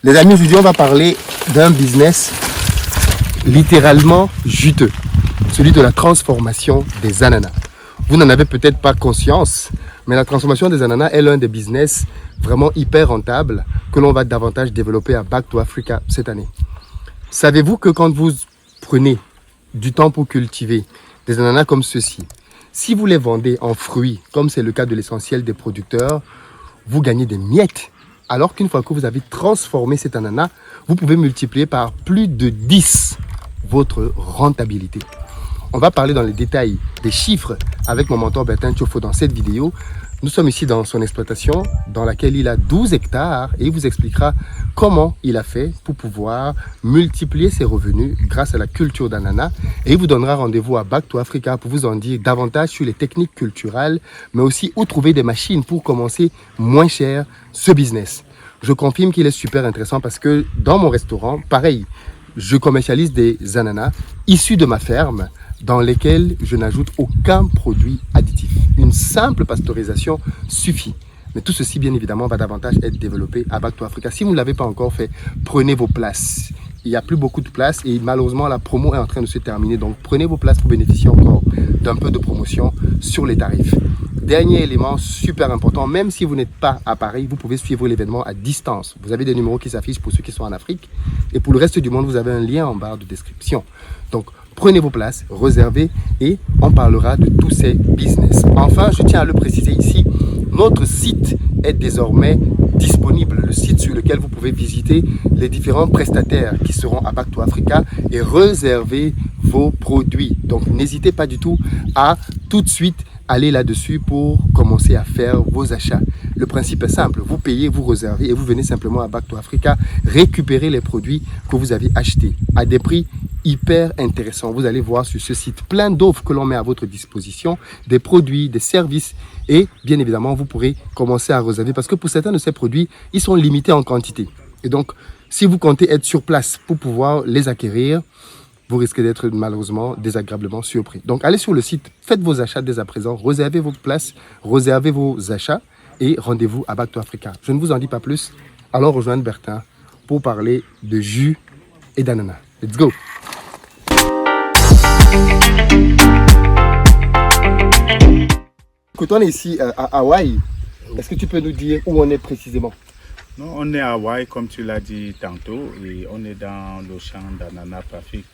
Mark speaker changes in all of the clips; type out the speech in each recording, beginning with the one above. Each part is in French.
Speaker 1: Les amis, aujourd'hui, on va parler d'un business littéralement juteux, celui de la transformation des ananas. Vous n'en avez peut-être pas conscience, mais la transformation des ananas est l'un des business vraiment hyper rentables que l'on va davantage développer à Back to Africa cette année. Savez-vous que quand vous prenez du temps pour cultiver des ananas comme ceci, si vous les vendez en fruits, comme c'est le cas de l'essentiel des producteurs, vous gagnez des miettes. Alors qu'une fois que vous avez transformé cet ananas, vous pouvez multiplier par plus de 10 votre rentabilité. On va parler dans les détails des chiffres avec mon mentor Bertin Tiofo dans cette vidéo. Nous sommes ici dans son exploitation dans laquelle il a 12 hectares et il vous expliquera comment il a fait pour pouvoir multiplier ses revenus grâce à la culture d'ananas. Et il vous donnera rendez-vous à Back to Africa pour vous en dire davantage sur les techniques culturelles, mais aussi où trouver des machines pour commencer moins cher ce business. Je confirme qu'il est super intéressant parce que dans mon restaurant, pareil, je commercialise des ananas issus de ma ferme dans lesquels je n'ajoute aucun produit additif. Une simple pasteurisation suffit. Mais tout ceci, bien évidemment, va davantage être développé à Back to Africa. Si vous ne l'avez pas encore fait, prenez vos places. Il n'y a plus beaucoup de places et malheureusement, la promo est en train de se terminer. Donc, prenez vos places pour bénéficier encore d'un peu de promotion sur les tarifs. Dernier élément super important, même si vous n'êtes pas à Paris, vous pouvez suivre l'événement à distance. Vous avez des numéros qui s'affichent pour ceux qui sont en Afrique. Et pour le reste du monde, vous avez un lien en barre de description. Donc, prenez vos places, réservez et on parlera de tous ces business. Enfin, je tiens à le préciser ici, notre site est désormais disponible. Le site sur lequel vous pouvez visiter les différents prestataires qui seront à Back to Africa et réserver vos produits. Donc, n'hésitez pas du tout à tout de suite aller là-dessus pour commencer à faire vos achats. Le principe est simple, vous payez, vous réservez et vous venez simplement à Back to Africa récupérer les produits que vous avez achetés à des prix hyper intéressants. Vous allez voir sur ce site plein d'offres que l'on met à votre disposition, des produits, des services et bien évidemment vous pourrez commencer à réserver parce que pour certains de ces produits, ils sont limités en quantité. Et donc, si vous comptez être sur place pour pouvoir les acquérir, vous risquez d'être malheureusement désagréablement surpris. Donc, allez sur le site, faites vos achats dès à présent, réservez vos places, réservez vos achats et rendez-vous à Back to Africa. Je ne vous en dis pas plus, allons rejoindre Bertin pour parler de jus et d'ananas. Let's go! Écoute, on est ici à Hawaï. Est-ce que tu peux nous dire où on est précisément?
Speaker 2: Non, on est à Hawaï, comme tu l'as dit tantôt, et on est dans le champ d'ananas Pacifique.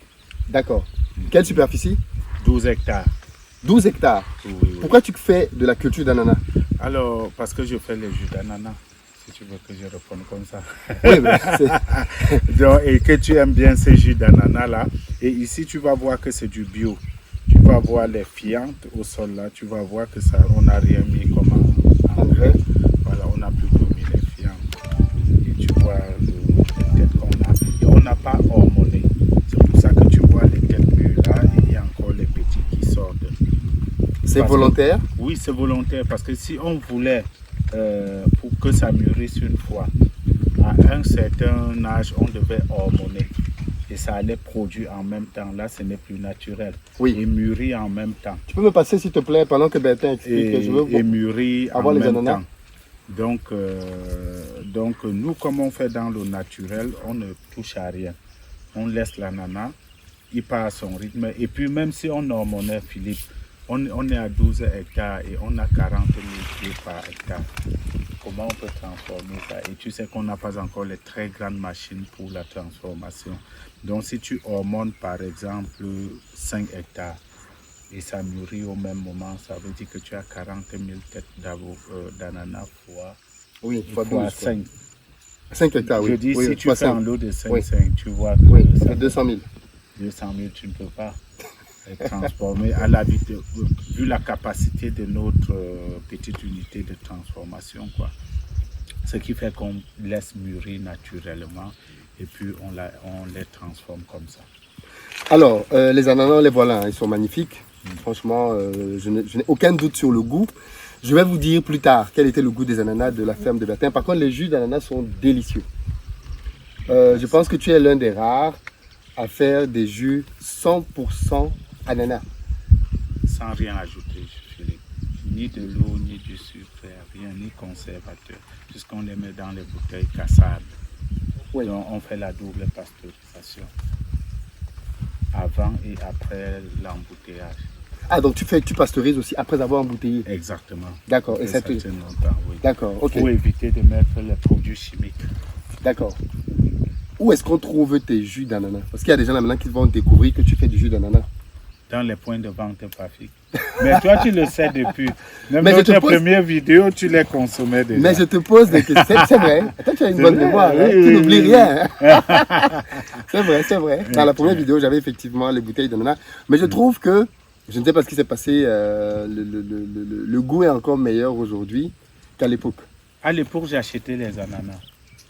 Speaker 1: D'accord. Quelle superficie?
Speaker 2: 12 hectares.
Speaker 1: 12 hectares.
Speaker 2: Oui, oui.
Speaker 1: Pourquoi tu fais de la culture d'ananas?
Speaker 2: Alors, parce que je fais les jus d'ananas, si tu veux que je réponde comme ça.
Speaker 1: Oui, mais
Speaker 2: Donc, et que tu aimes bien ces jus d'ananas là. Et ici, tu vas voir que c'est du bio. Tu vas voir les fientes au sol là. Tu vas voir que ça, on n'a rien mis comme engrais. Voilà, on a plutôt mis les fientes. Et tu vois les têtes qu'on a. Et on n'a pas hormoné. C'est pour ça que tu vois les têtes mûres là. Et il y a encore les petits qui sortent.
Speaker 1: c'est volontaire?
Speaker 2: Oui, c'est volontaire. Parce que si on voulait, pour que ça mûrisse une fois, à un certain âge, on devait hormoner. Et ça allait produire en même temps. Là, ce n'est plus naturel.
Speaker 1: Oui.
Speaker 2: Et mûrir en même temps.
Speaker 1: Tu peux me passer s'il te plaît pendant que Bertin explique.
Speaker 2: Et mûrir en
Speaker 1: avoir les
Speaker 2: même
Speaker 1: ananas.
Speaker 2: temps. Donc, nous, comme on fait dans le naturel, on ne touche à rien. On laisse l'ananas, il part à son rythme. Et puis, même si on hormonait, Philippe, on est à 12 hectares et on a 40 000 pieds par hectare. Comment on peut transformer ça? Et tu sais qu'on n'a pas encore les très grandes machines pour la transformation. Donc, si tu hormones, par exemple, 5 hectares et ça mûrit au même moment, ça veut dire que tu as 40 000 têtes d'ananas fois,
Speaker 1: Oui,
Speaker 2: fois
Speaker 1: 12,
Speaker 2: 5.
Speaker 1: 5 hectares, oui.
Speaker 2: Je dis,
Speaker 1: oui,
Speaker 2: si tu fais un lot de 5,
Speaker 1: Oui.
Speaker 2: 5, tu vois que
Speaker 1: Oui,
Speaker 2: ça
Speaker 1: c'est 200 000.
Speaker 2: 200 000, tu ne peux pas être transformé à la vitesse, vu la capacité de notre petite unité de transformation, quoi. Ce qui fait qu'on laisse mûrir naturellement et puis on les transforme comme ça.
Speaker 1: Alors, les ananas, les voilà, hein, ils sont magnifiques. Franchement, je n'ai aucun doute sur le goût. Je vais vous dire plus tard quel était le goût des ananas de la ferme de Bertin. Par contre, les jus d'ananas sont délicieux. Je pense que tu es l'un des rares à faire des jus 100% ananas.
Speaker 2: Sans rien ajouter, Philippe. Ni de l'eau, ni du sucre, rien, ni conservateur. Puisqu'on les met dans les bouteilles cassables.
Speaker 1: Oui.
Speaker 2: Donc, on fait la double pasteurisation avant et après l'embouteillage.
Speaker 1: Ah, donc tu pasteurises aussi après avoir embouteillé.
Speaker 2: Exactement.
Speaker 1: D'accord.
Speaker 2: Et
Speaker 1: Et
Speaker 2: ça
Speaker 1: ça te...
Speaker 2: tient longtemps, oui.
Speaker 1: D'accord, ok.
Speaker 2: Pour éviter de mettre les produits chimiques.
Speaker 1: D'accord. Où est-ce qu'on trouve tes jus d'ananas? Parce qu'il y a des gens là maintenant qui vont découvrir que tu fais du jus d'ananas.
Speaker 2: Dans les points de vente Pafic. Mais toi, tu le sais depuis. Même
Speaker 1: Mais
Speaker 2: dans
Speaker 1: je te
Speaker 2: tes
Speaker 1: pose-
Speaker 2: premières vidéos, tu les consommais déjà.
Speaker 1: Mais je te pose des questions. C'est vrai. Toi, tu as une
Speaker 2: C'est
Speaker 1: bonne
Speaker 2: vrai,
Speaker 1: mémoire. Hein.
Speaker 2: oui,
Speaker 1: Tu
Speaker 2: oui,
Speaker 1: n'oublies
Speaker 2: oui.
Speaker 1: rien. C'est vrai, c'est vrai. Dans la première vidéo, j'avais effectivement les bouteilles d'ananas. Mais je trouve que, je ne sais pas ce qui s'est passé, le goût est encore meilleur aujourd'hui qu'à l'époque.
Speaker 2: À l'époque, j'achetais les ananas.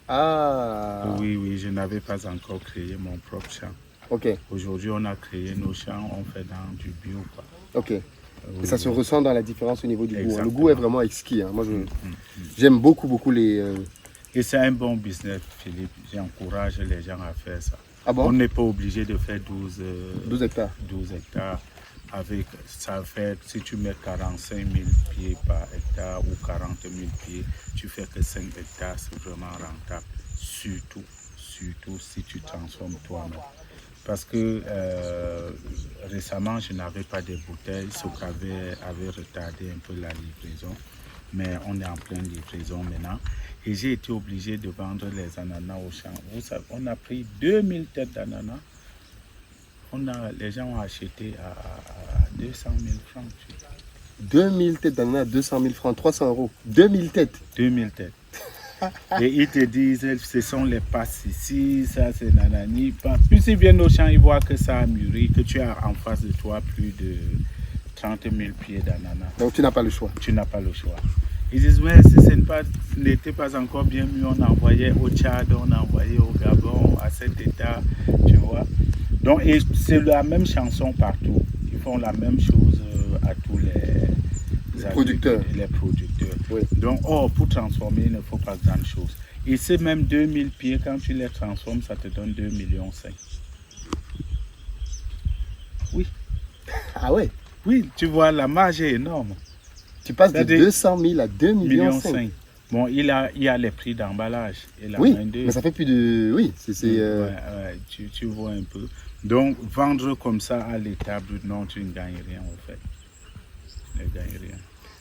Speaker 1: Ah,
Speaker 2: Oui, oui, je n'avais pas encore créé mon propre champ.
Speaker 1: ok,
Speaker 2: Aujourd'hui, on a créé nos champs, on fait dans du bio, quoi.
Speaker 1: ok.
Speaker 2: Oui,
Speaker 1: Et ça se
Speaker 2: oui.
Speaker 1: ressent dans la différence au niveau du goût. Hein. Le
Speaker 2: Exactement.
Speaker 1: goût est vraiment exquis. Hein. Moi, j'aime beaucoup les...
Speaker 2: Et c'est un bon business, Philippe. J'encourage les gens à faire ça.
Speaker 1: Ah bon?
Speaker 2: On n'est pas obligé de faire
Speaker 1: 12 hectares.
Speaker 2: 12 hectares. Avec, ça fait, si tu mets 45 000 pieds par hectare ou 40 000 pieds, tu fais que 5 hectares, c'est vraiment rentable. Surtout si tu transformes toi-même. Parce que récemment, je n'avais pas de bouteilles, ce qui avait retardé un peu la livraison. Mais on est en pleine livraison maintenant. Et j'ai été obligé de vendre les ananas au champ. Vous savez, on a pris 2000 têtes d'ananas. Les gens ont acheté à 200 000 francs.
Speaker 1: 2000 têtes d'ananas, 200 000 francs, 300 euros. 2000 têtes.
Speaker 2: 2000 têtes. Et ils te disent, ce sont les passes ici, ça c'est nanani. Puis ils viennent au champ, ils voient que ça a mûri, que tu as en face de toi plus de 30 000 pieds d'ananas.
Speaker 1: Donc tu n'as pas le choix.
Speaker 2: Tu n'as pas le choix. Ils disent, ouais, si ce n'était pas encore bien mûr, on envoyait au Tchad, on envoyait au Gabon, à cet état, tu vois. Donc, et c'est la même chanson partout. Ils font la même chose à tous les
Speaker 1: producteurs.
Speaker 2: Les producteurs.
Speaker 1: Oui.
Speaker 2: Donc, pour transformer, il ne faut pas grand chose. Et c'est même 2000 pieds, quand tu les transformes, ça te donne 2,5 millions. Oui.
Speaker 1: Ah ouais.
Speaker 2: Oui, tu vois, la marge est énorme.
Speaker 1: Tu passes de
Speaker 2: C'est-à-dire
Speaker 1: 200 000 à 2,5 millions.
Speaker 2: Bon, il y a les prix d'emballage. Et la
Speaker 1: Oui,
Speaker 2: main-d'œuvre.
Speaker 1: mais ça fait plus de... Oui,
Speaker 2: Ouais, tu vois un peu. Donc, vendre comme ça à l'état brut, non, tu ne gagnes rien en fait. Tu ne gagnes rien.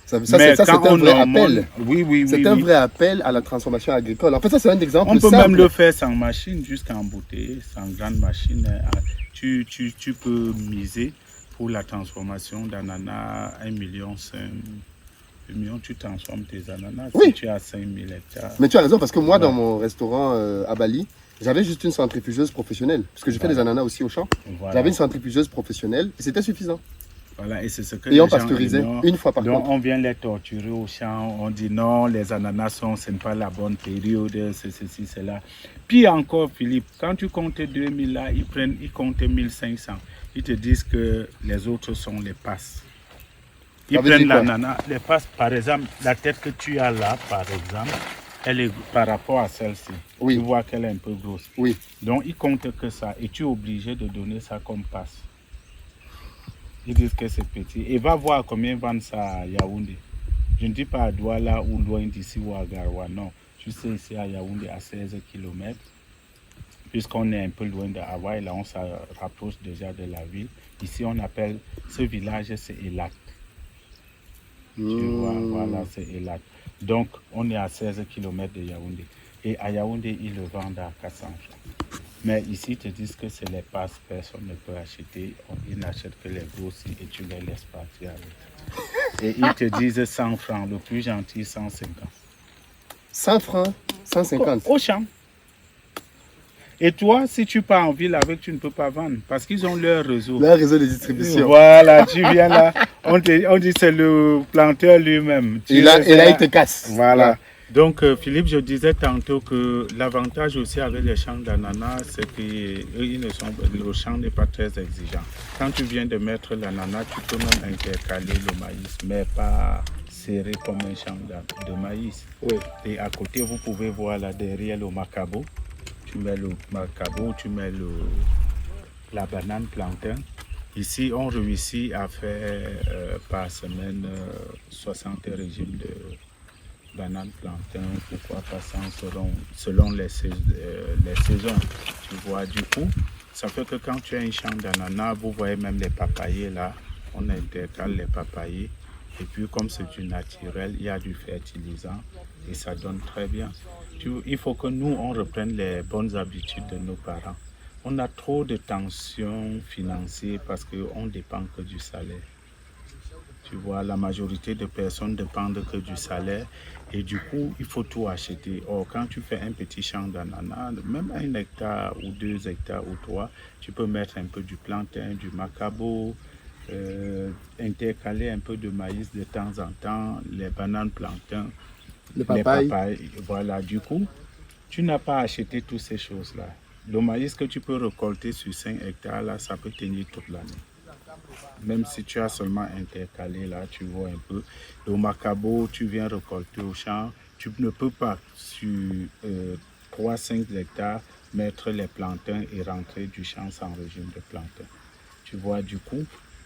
Speaker 1: Ça, c'est un vrai appel.
Speaker 2: Oui.
Speaker 1: C'est un vrai appel à la transformation agricole. En fait, ça, c'est un exemple
Speaker 2: On peut
Speaker 1: simple.
Speaker 2: même le faire sans machine, jusqu'à embouteiller, sans grande machine. Tu peux miser pour la transformation d'ananas 1,5 million. Tu transformes tes ananas
Speaker 1: Oui.
Speaker 2: si tu as 5000 hectares.
Speaker 1: Mais tu as raison, parce que moi, dans mon restaurant à Bali, j'avais juste une centrifugeuse professionnelle. Parce que je fais des ananas aussi au champ.
Speaker 2: Voilà.
Speaker 1: J'avais une centrifugeuse professionnelle et c'était suffisant.
Speaker 2: Voilà, et c'est ce que
Speaker 1: Et
Speaker 2: les
Speaker 1: on
Speaker 2: gens
Speaker 1: pasteurisait
Speaker 2: ignorent.
Speaker 1: une fois par
Speaker 2: Donc,
Speaker 1: contre.
Speaker 2: on vient les torturer au champ, on dit non, les ananas ce n'est pas la bonne période, c'est ceci, c'est là. Puis encore, Philippe, quand tu comptes 2000 là, ils comptent 1500. Ils te disent que les autres sont les passes. Ils
Speaker 1: Ça veut
Speaker 2: prennent
Speaker 1: dire quoi?
Speaker 2: l'ananas, les passes, par exemple, la tête que tu as là, par exemple, elle est par rapport à celle-ci.
Speaker 1: Oui.
Speaker 2: Tu vois qu'elle est un peu grosse.
Speaker 1: Oui.
Speaker 2: Donc, ils comptent que ça et tu es obligé de donner ça comme passe. Ils disent que c'est petit. Et va voir combien vendent ça à Yaoundé. Je ne dis pas à Douala ou loin d'ici ou à Garoua, non. Je sais ici à Yaoundé à 16 km. Puisqu'on est un peu loin de Hawaï, là on se rapproche déjà de la ville. Ici on appelle ce village, c'est Elat. Tu vois, voilà, c'est Elat. Donc on est à 16 km de Yaoundé. Et à Yaoundé, ils le vendent à 400 francs. Mais ici, ils te disent que c'est les passes, personne ne peut acheter. Ils n'achètent que les grosses et tu les laisses partir avec. Et ils te disent 100 francs, le plus gentil 150.
Speaker 1: 100 francs, 150.
Speaker 2: Au champ. Et toi, si tu pars en ville avec, tu ne peux pas vendre parce qu'ils ont leur réseau.
Speaker 1: Leur réseau de distribution.
Speaker 2: Voilà, tu viens là, on dit c'est le planteur lui-même.
Speaker 1: Et là, il te casse.
Speaker 2: Voilà.
Speaker 1: Là.
Speaker 2: Donc, Philippe, je disais tantôt que l'avantage aussi avec les champs d'ananas, c'est que le champ n'est pas très exigeant. Quand tu viens de mettre l'ananas, tu peux même intercaler le maïs, mais pas serré comme un champ de maïs.
Speaker 1: Oui.
Speaker 2: Et à côté, vous pouvez voir là derrière le macabo. Tu mets le macabo, tu mets la banane plantain. Ici, on réussit à faire par semaine 60 régimes banane, plantain, pourquoi pas selon les saisons. Tu vois, du coup, ça fait que quand tu as un champ d'ananas, vous voyez même les papayers là, on intercale les papayers. Et puis comme c'est du naturel, il y a du fertilisant et ça donne très bien. Il faut que nous, on reprenne les bonnes habitudes de nos parents. On a trop de tensions financières parce qu'on ne dépend que du salaire. Tu vois, la majorité de personnes ne dépendent que du salaire et du coup, il faut tout acheter. Or, quand tu fais un petit champ d'ananas, même 1 hectare ou 2 hectares ou 3, tu peux mettre un peu du plantain, du macabo, intercaler un peu de maïs de temps en temps, les bananes plantains,
Speaker 1: Les papayes.
Speaker 2: Voilà, du coup, tu n'as pas acheté toutes ces choses-là. Le maïs que tu peux récolter sur 5 hectares, là, ça peut tenir toute l'année. Même si tu as seulement intercalé, là, tu vois un peu. Le macabo, tu viens récolter au champ. Tu ne peux pas, sur 3-5 hectares, mettre les plantains et rentrer du champ sans régime de plantains. Tu vois, du coup,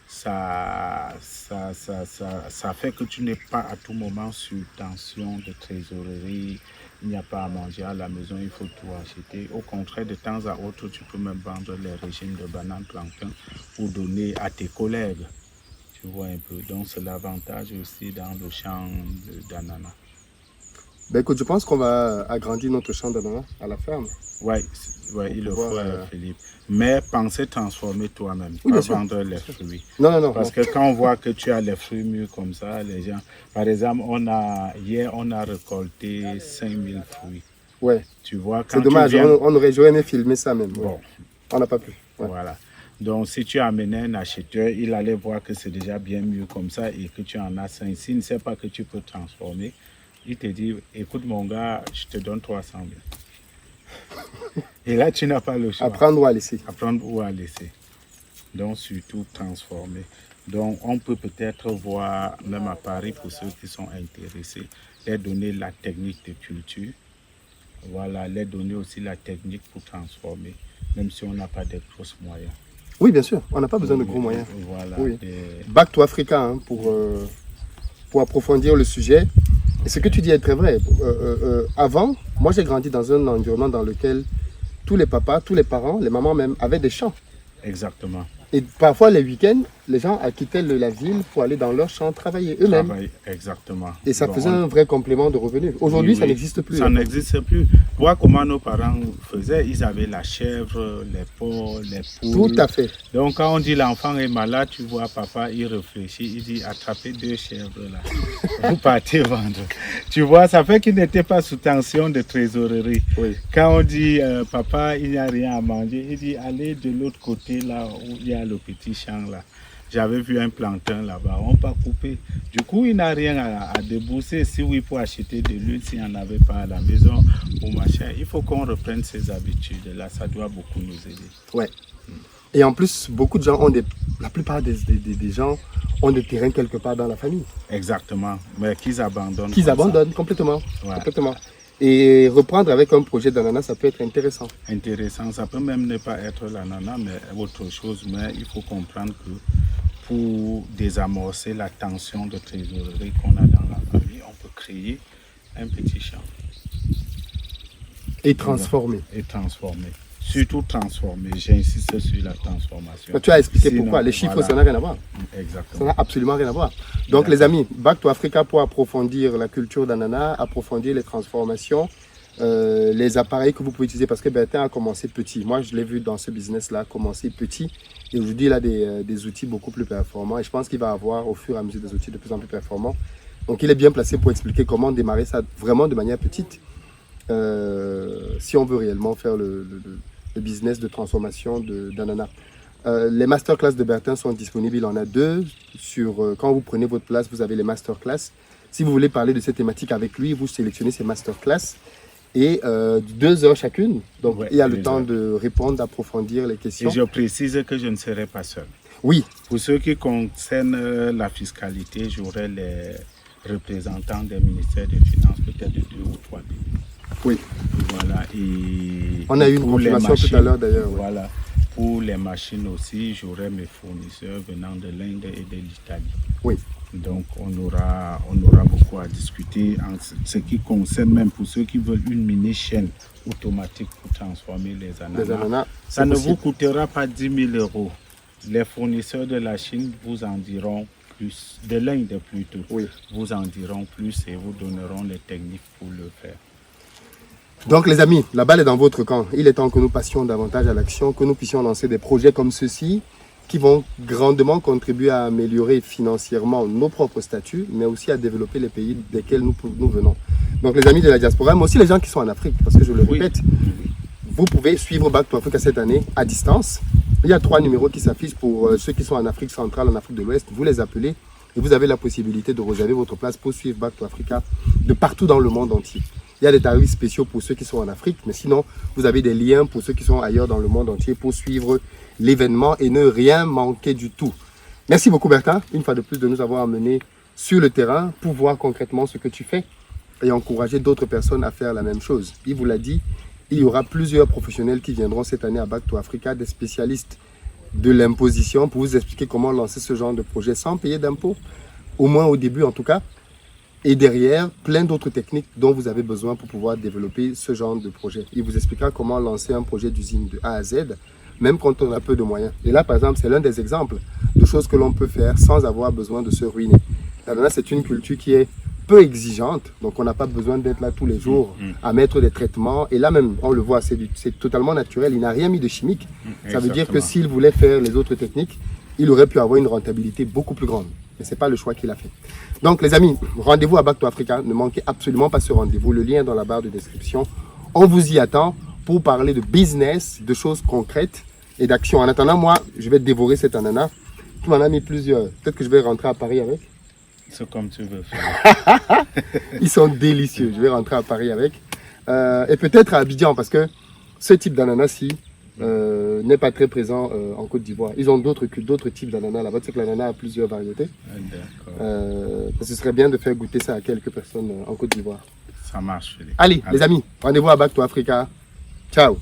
Speaker 2: ça fait que tu n'es pas à tout moment sur tension de trésorerie. Il n'y a pas à manger à la maison, il faut tout acheter. Au contraire, de temps à autre, tu peux même vendre les régimes de bananes plantain pour donner à tes collègues. Tu vois un peu. Donc, c'est l'avantage aussi dans le champ d'ananas.
Speaker 1: Ben écoute, je pense qu'on va agrandir notre champ d'ananas à la ferme.
Speaker 2: Oui, il le faut, Philippe. Mais pensez transformer toi-même,
Speaker 1: Oui,
Speaker 2: pas
Speaker 1: bien sûr.
Speaker 2: vendre les fruits.
Speaker 1: Non.
Speaker 2: Parce que quand on voit que tu as les fruits mûrs comme ça, les gens... Par exemple, hier, on a récolté 5000 fruits.
Speaker 1: Ouais.
Speaker 2: Tu vois, quand
Speaker 1: C'est dommage,
Speaker 2: tu viens...
Speaker 1: j'aurais aimé filmer ça même. Ouais.
Speaker 2: Bon,
Speaker 1: On n'a pas pu. Ouais.
Speaker 2: voilà. Donc, si tu amenais un acheteur, il allait voir que c'est déjà bien mieux comme ça et que tu en as 5. S'il ne sait pas que tu peux transformer, il te dit, écoute mon gars, je te donne 300 000. Et là, tu n'as pas le choix.
Speaker 1: Apprendre ou à laisser.
Speaker 2: Apprendre ou à laisser. Donc, surtout transformer. Donc, on peut peut-être voir, même à Paris, pour ceux qui sont intéressés, les donner la technique de culture. Voilà, les donner aussi la technique pour transformer, même si on n'a pas de gros moyens.
Speaker 1: Oui, bien sûr, on n'a pas besoin de gros moyens.
Speaker 2: Voilà.
Speaker 1: Oui. Back to Africa, hein, pour approfondir le sujet. Et ce que tu dis est très vrai. Avant, moi j'ai grandi dans un environnement dans lequel tous les papas, tous les parents, les mamans même, avaient des champs.
Speaker 2: Exactement.
Speaker 1: Et parfois les week-ends, les gens quittaient la ville pour aller dans leur champ travailler eux-mêmes.
Speaker 2: Exactement.
Speaker 1: Et ça faisait un vrai complément de revenus. Aujourd'hui, ça n'existe plus.
Speaker 2: Ça n'existe plus. Vois comment nos parents faisaient. Ils avaient la chèvre, les porcs, les poules.
Speaker 1: Tout à fait.
Speaker 2: Donc quand on dit l'enfant est malade, tu vois papa, il réfléchit. Il dit attrapez 2 chèvres là. Vous partez vendre. Tu vois, ça fait qu'il n'était pas sous tension de trésorerie.
Speaker 1: Oui.
Speaker 2: Quand on dit papa, il n'y a rien à manger, il dit allez de l'autre côté là où il y a le petit champ là. J'avais vu un plantain là-bas, on pas coupé. Du coup, il n'a rien à débourser. Si oui, pour acheter de l'huile, s'il n'y en avait pas à la maison ou machin, il faut qu'on reprenne ces habitudes-là. Ça doit beaucoup nous aider.
Speaker 1: Ouais. Et en plus, beaucoup de gens la plupart des gens ont des terrains quelque part dans la famille.
Speaker 2: Exactement. Mais qu'ils abandonnent.
Speaker 1: Qu'ils abandonnent complètement.
Speaker 2: Ouais.
Speaker 1: Complètement. Et reprendre avec un projet d'ananas, ça peut être intéressant.
Speaker 2: Intéressant. Ça peut même ne pas être l'ananas, mais autre chose. Mais il faut comprendre que pour désamorcer la tension de trésorerie qu'on a dans la famille, on peut créer un petit champ.
Speaker 1: Et transformer.
Speaker 2: Et transformer. Surtout transformer. J'insiste sur la transformation.
Speaker 1: Tu as expliqué pourquoi. Les chiffres, ça n'a rien à voir.
Speaker 2: Exactement.
Speaker 1: Ça n'a absolument rien à voir. Donc les amis, Back to Africa pour approfondir la culture d'ananas, approfondir les transformations, les appareils que vous pouvez utiliser parce que Bertin a commencé petit. Moi, je l'ai vu dans ce business-là, commencer petit. Et aujourd'hui, il a des outils beaucoup plus performants. Et je pense qu'il va avoir au fur et à mesure des outils de plus en plus performants. Donc il est bien placé pour expliquer comment démarrer ça vraiment de manière petite. Si on veut réellement faire le business de transformation d'ananas. Les masterclass de Bertin sont disponibles, il en a 2. Quand vous prenez votre place, vous avez les masterclass. Si vous voulez parler de cette thématique avec lui, vous sélectionnez ces masterclass. Et 2 heures chacune. Donc il y a le temps de répondre, d'approfondir les questions.
Speaker 2: Et je précise que je ne serai pas seul.
Speaker 1: Oui.
Speaker 2: Pour ce qui concerne la fiscalité, j'aurai les représentants des ministères des Finances, peut-être de 2 ou 3 pays.
Speaker 1: Oui.
Speaker 2: Voilà. Et
Speaker 1: on a eu une confirmation tout à l'heure d'ailleurs. Oui.
Speaker 2: Voilà. Pour les machines aussi, j'aurai mes fournisseurs venant de l'Inde et de l'Italie.
Speaker 1: Oui.
Speaker 2: Donc on aura beaucoup à discuter en ce qui concerne, même pour ceux qui veulent une mini chaîne automatique pour transformer les ananas. Ça ne vous coûtera pas 10 000 euros. Les fournisseurs de la Chine vous en diront plus, de l'Inde plutôt, vous en diront plus et vous donneront les techniques pour le faire.
Speaker 1: Donc les amis, la balle est dans votre camp. Il est temps que nous passions davantage à l'action, que nous puissions lancer des projets comme ceux-ci qui vont grandement contribuer à améliorer financièrement nos propres statuts, mais aussi à développer les pays desquels nous venons. Donc les amis de la diaspora, mais aussi les gens qui sont en Afrique, parce que je le répète, vous pouvez suivre Back to Africa cette année à distance. Il y a 3 numéros qui s'affichent pour ceux qui sont en Afrique centrale, en Afrique de l'Ouest. Vous les appelez et vous avez la possibilité de réserver votre place pour suivre Back to Africa de partout dans le monde entier. Il y a des tarifs spéciaux pour ceux qui sont en Afrique, mais sinon, vous avez des liens pour ceux qui sont ailleurs dans le monde entier pour suivre l'événement et ne rien manquer du tout. Merci beaucoup Bertin, une fois de plus, de nous avoir amenés sur le terrain pour voir concrètement ce que tu fais et encourager d'autres personnes à faire la même chose. Il vous l'a dit, il y aura plusieurs professionnels qui viendront cette année à Back to Africa, des spécialistes de l'imposition pour vous expliquer comment lancer ce genre de projet sans payer d'impôts, au moins au début en tout cas. Et derrière, plein d'autres techniques dont vous avez besoin pour pouvoir développer ce genre de projet. Il vous expliquera comment lancer un projet d'usine de A à Z, même quand on a peu de moyens. Et là, par exemple, c'est l'un des exemples de choses que l'on peut faire sans avoir besoin de se ruiner. L'ananas, c'est une culture qui est peu exigeante, donc on n'a pas besoin d'être là tous les jours à mettre des traitements. Et là même, on le voit, c'est totalement naturel, il n'a rien mis de chimique. Ça veut dire que s'il voulait faire les autres techniques, il aurait pu avoir une rentabilité beaucoup plus grande. Mais ce n'est pas le choix qu'il a fait. Donc les amis, rendez-vous à Back to Africa. Ne manquez absolument pas ce rendez-vous. Le lien est dans la barre de description. On vous y attend pour parler de business, de choses concrètes et d'actions. En attendant, moi, je vais dévorer cet ananas. Tu m'en as mis plusieurs. Peut-être que je vais rentrer à Paris avec.
Speaker 2: C'est comme tu veux.
Speaker 1: Ils sont délicieux. Je vais rentrer à Paris avec. Et peut-être à Abidjan parce que ce type d'ananas-ci n'est pas très présent en Côte d'Ivoire. Ils ont d'autres types d'ananas là-bas. Tu sais que l'ananas a plusieurs variétés. Ce serait bien de faire goûter ça à quelques personnes en Côte d'Ivoire.
Speaker 2: Ça marche, Philippe.
Speaker 1: Allez, les amis, rendez-vous à Back to Africa. Ciao.